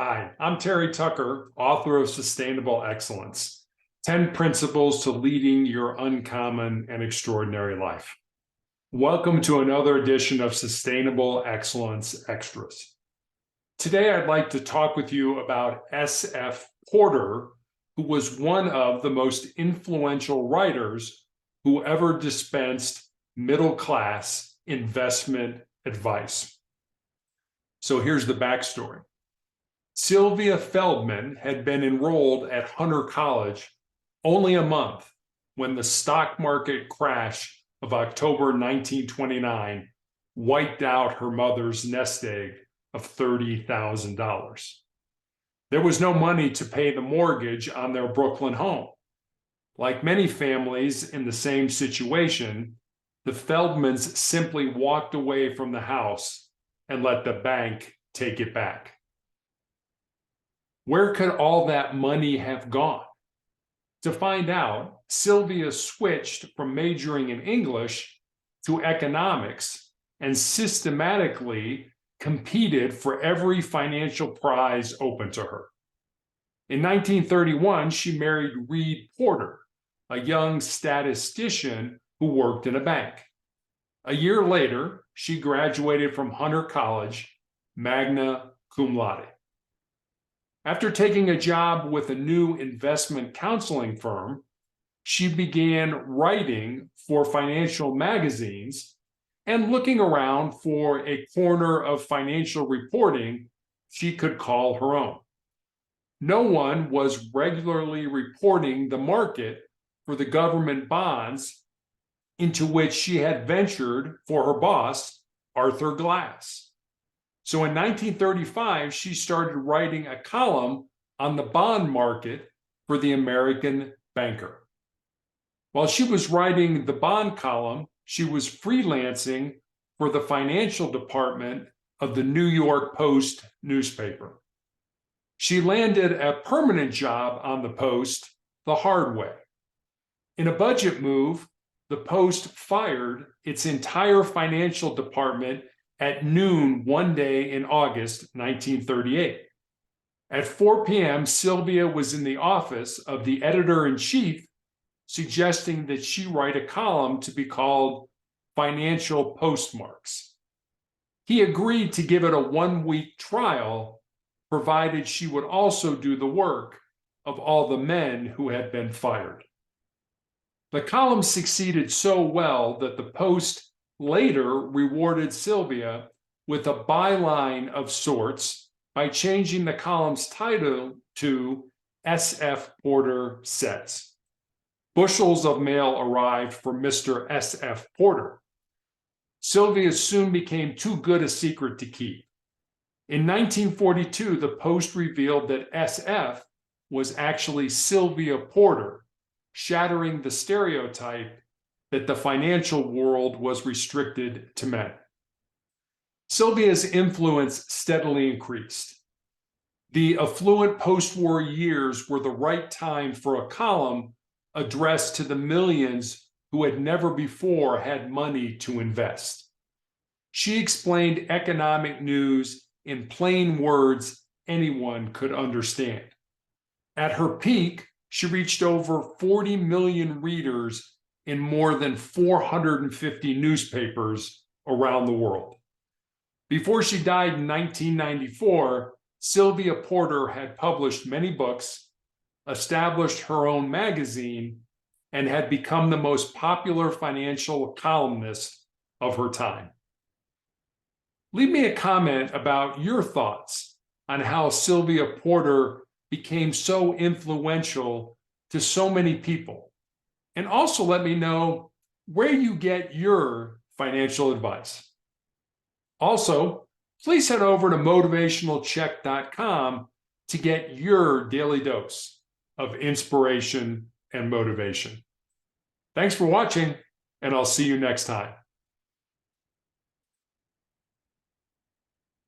Hi, I'm Terry Tucker, author of Sustainable Excellence, 10 Principles to Leading Your Uncommon and Extraordinary Life. Welcome to another edition of Sustainable Excellence Extras. Today, I'd like to talk with you about S.F. Porter, who was one of the most influential writers who ever dispensed middle-class investment advice. So here's the backstory. Sylvia Feldman had been enrolled at Hunter College only a month when the stock market crash of October 1929 wiped out her mother's nest egg of $30,000. There was no money to pay the mortgage on their Brooklyn home. Like many families in the same situation, the Feldmans simply walked away from the house and let the bank take it back. Where could all that money have gone? To find out, Sylvia switched from majoring in English to economics and systematically competed for every financial prize open to her. In 1931, she married Reed Porter, a young statistician who worked in a bank. A year later, she graduated from Hunter College, magna cum laude. After taking a job with a new investment counseling firm, she began writing for financial magazines and looking around for a corner of financial reporting she could call her own. No one was regularly reporting the market for the government bonds into which she had ventured for her boss, Arthur Glass. So in 1935, she started writing a column on the bond market for the American Banker. While she was writing the bond column, she was freelancing for the financial department of the New York Post newspaper. She landed a permanent job on the Post the hard way. In a budget move, the Post fired its entire financial department at noon one day in August 1938. At 4 p.m., Sylvia was in the office of the editor-in-chief suggesting that she write a column to be called Financial Postmarks. He agreed to give it a one-week trial, provided she would also do the work of all the men who had been fired. The column succeeded so well that the Post later rewarded Sylvia with a byline of sorts by changing the column's title to S.F. Porter Says. Bushels of mail arrived for Mr. S.F. Porter. Sylvia soon became too good a secret to keep. In 1942, the Post revealed that S.F. was actually Sylvia Porter, shattering the stereotype that the financial world was restricted to men. Sylvia's influence steadily increased. The affluent post-war years were the right time for a column addressed to the millions who had never before had money to invest. She explained economic news in plain words anyone could understand. At her peak, she reached over 40 million readers in more than 450 newspapers around the world. Before she died in 1994, Sylvia Porter had published many books, established her own magazine, and had become the most popular financial columnist of her time. Leave me a comment about your thoughts on how Sylvia Porter became so influential to so many people. And also let me know where you get your financial advice. Also, please head over to motivationalcheck.com to get your daily dose of inspiration and motivation. Thanks for watching, and I'll see you next time.